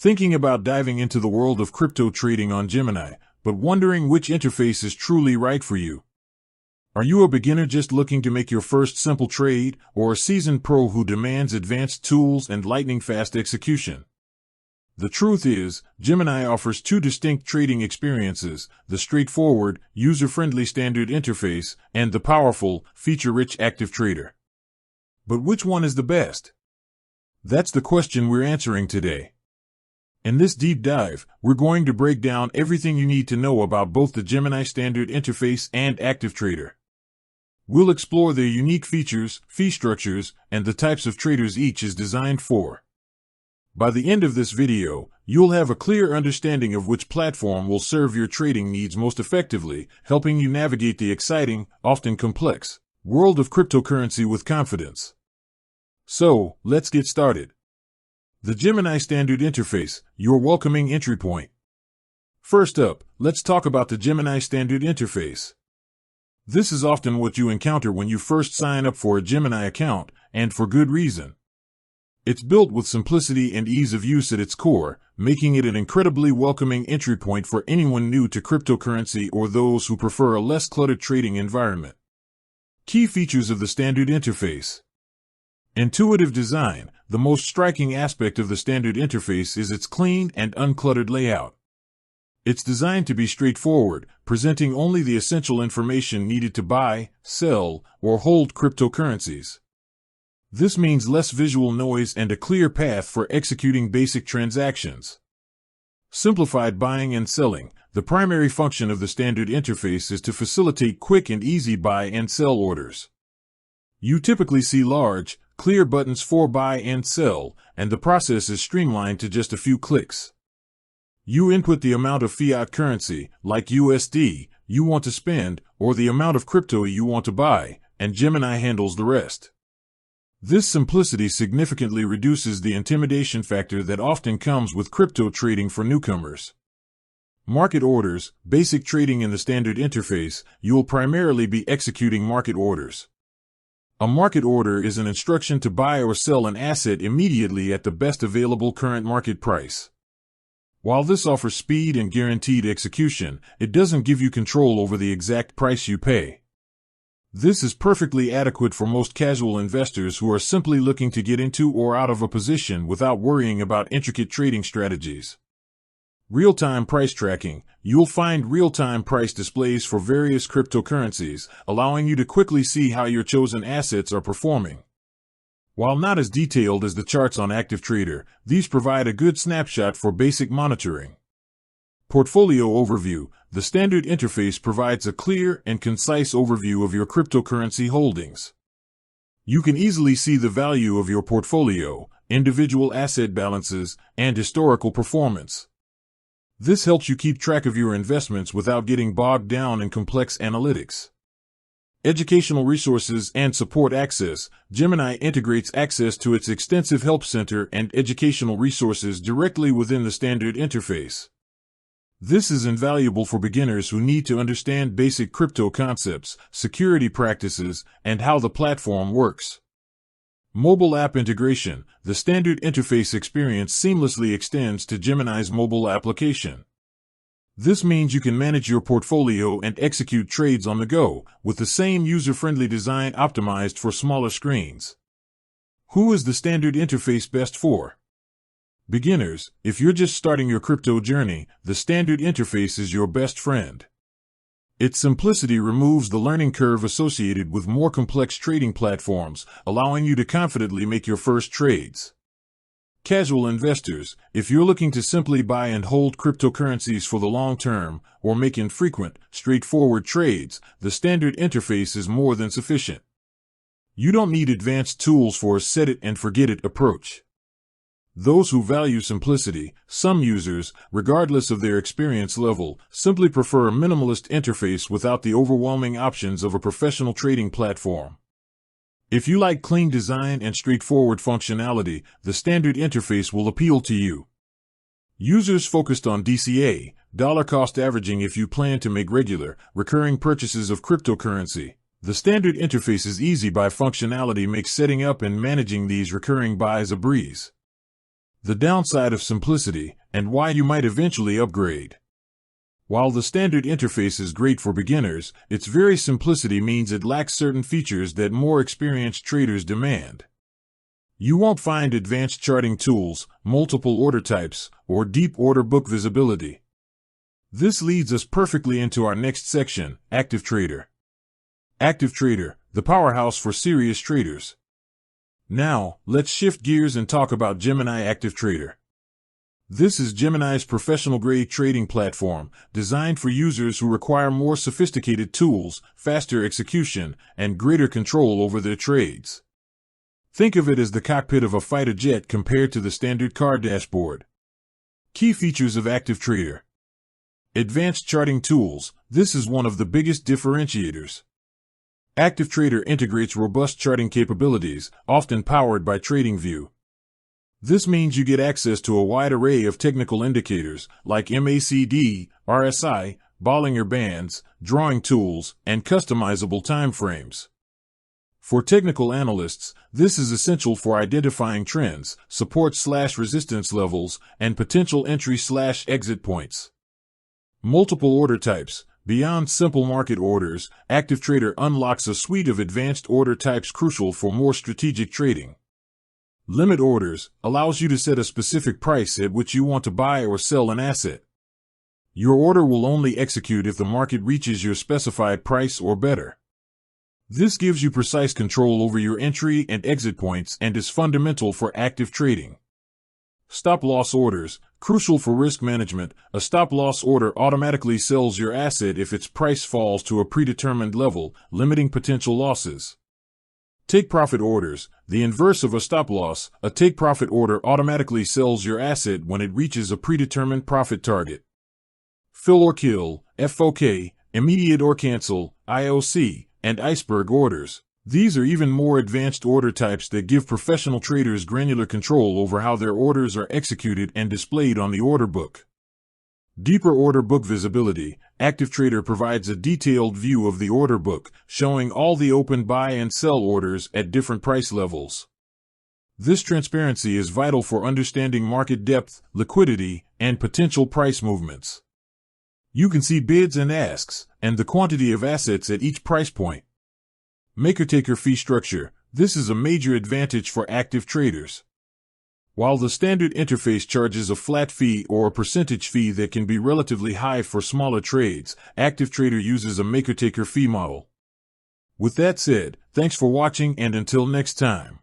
Thinking about diving into the world of crypto trading on Gemini, but wondering which interface is truly right for you? Are you a beginner just looking to make your first simple trade, or a seasoned pro who demands advanced tools and lightning-fast execution? The truth is, Gemini offers two distinct trading experiences: the straightforward, user-friendly standard interface, and the powerful, feature-rich ActiveTrader. But which one is the best? That's the question we're answering today. In this deep dive, we're going to break down everything you need to know about both the Gemini standard interface and ActiveTrader. We'll explore their unique features, fee structures, and the types of traders each is designed for. By the end of this video, you'll have a clear understanding of which platform will serve your trading needs most effectively, helping you navigate the exciting, often complex, world of cryptocurrency with confidence. So, let's get started. The Gemini standard interface, your welcoming entry point. First up, let's talk about the Gemini standard interface. This is often what you encounter when you first sign up for a Gemini account, and for good reason. It's built with simplicity and ease of use at its core, making it an incredibly welcoming entry point for anyone new to cryptocurrency or those who prefer a less cluttered trading environment. Key features of the standard interface. Intuitive design. The most striking aspect of the standard interface is its clean and uncluttered layout. It's designed to be straightforward, presenting only the essential information needed to buy, sell, or hold cryptocurrencies. This means less visual noise and a clear path for executing basic transactions. Simplified buying and selling. The primary function of the standard interface is to facilitate quick and easy buy and sell orders. You typically see large, clear buttons for buy and sell, and the process is streamlined to just a few clicks. You input the amount of fiat currency, like USD, you want to spend, or the amount of crypto you want to buy, and Gemini handles the rest. This simplicity significantly reduces the intimidation factor that often comes with crypto trading for newcomers. Market orders. Basic trading in the standard interface, you will primarily be executing market orders. A market order is an instruction to buy or sell an asset immediately at the best available current market price. While this offers speed and guaranteed execution, it doesn't give you control over the exact price you pay. This is perfectly adequate for most casual investors who are simply looking to get into or out of a position without worrying about intricate trading strategies. Real-time price tracking. You'll find real-time price displays for various cryptocurrencies, allowing you to quickly see how your chosen assets are performing. While not as detailed as the charts on ActiveTrader, these provide a good snapshot for basic monitoring. Portfolio overview. The standard interface provides a clear and concise overview of your cryptocurrency holdings. You can easily see the value of your portfolio, individual asset balances, and historical performance. This helps you keep track of your investments without getting bogged down in complex analytics. Educational resources and support access. Gemini integrates access to its extensive help center and educational resources directly within the standard interface. This is invaluable for beginners who need to understand basic crypto concepts, security practices, and how the platform works. Mobile app integration. The standard interface experience seamlessly extends to Gemini's mobile application. This means you can manage your portfolio and execute trades on the go, with the same user-friendly design optimized for smaller screens. Who is the standard interface best for? Beginners. If you're just starting your crypto journey, the standard interface is your best friend. Its simplicity removes the learning curve associated with more complex trading platforms, allowing you to confidently make your first trades. Casual investors. If you're looking to simply buy and hold cryptocurrencies for the long term, or make infrequent, straightforward trades, the standard interface is more than sufficient. You don't need advanced tools for a set-it-and-forget-it approach. Those who value simplicity. Some users, regardless of their experience level, simply prefer a minimalist interface without the overwhelming options of a professional trading platform. If you like clean design and straightforward functionality, the standard interface will appeal to you. Users focused on DCA, dollar cost averaging. If you plan to make regular, recurring purchases of cryptocurrency, the standard interface is easy. By functionality makes setting up and managing these recurring buys a breeze. The downside of simplicity, and why you might eventually upgrade. While the standard interface is great for beginners, its very simplicity means it lacks certain features that more experienced traders demand. You won't find advanced charting tools, multiple order types, or deep order book visibility. This leads us perfectly into our next section, ActiveTrader. ActiveTrader, the powerhouse for serious traders. Now, let's shift gears and talk about Gemini ActiveTrader. This is Gemini's professional-grade trading platform, designed for users who require more sophisticated tools, faster execution, and greater control over their trades. Think of it as the cockpit of a fighter jet compared to the standard car dashboard. Key features of ActiveTrader. Advanced charting tools. This is one of the biggest differentiators. ActiveTrader integrates robust charting capabilities, often powered by TradingView. This means you get access to a wide array of technical indicators, like MACD, RSI, Bollinger Bands, drawing tools, and customizable timeframes. For technical analysts, this is essential for identifying trends, support/resistance levels, and potential entry/exit points. Multiple order types. Beyond simple market orders, ActiveTrader unlocks a suite of advanced order types crucial for more strategic trading. Limit orders allows you to set a specific price at which you want to buy or sell an asset. Your order will only execute if the market reaches your specified price or better. This gives you precise control over your entry and exit points and is fundamental for active trading. Stop-loss orders, crucial for risk management. A stop-loss order automatically sells your asset if its price falls to a predetermined level, limiting potential losses. Take-profit orders, the inverse of a stop-loss. A take-profit order automatically sells your asset when it reaches a predetermined profit target. Fill or kill, FOK, immediate or cancel, IOC, and iceberg orders. These are even more advanced order types that give professional traders granular control over how their orders are executed and displayed on the order book. Deeper order book visibility. ActiveTrader provides a detailed view of the order book, showing all the open buy and sell orders at different price levels. This transparency is vital for understanding market depth, liquidity, and potential price movements. You can see bids and asks, and the quantity of assets at each price point. Maker-taker fee structure. This is a major advantage for active traders. While the standard interface charges a flat fee or a percentage fee that can be relatively high for smaller trades, ActiveTrader uses a maker-taker fee model. With that said, thanks for watching and until next time.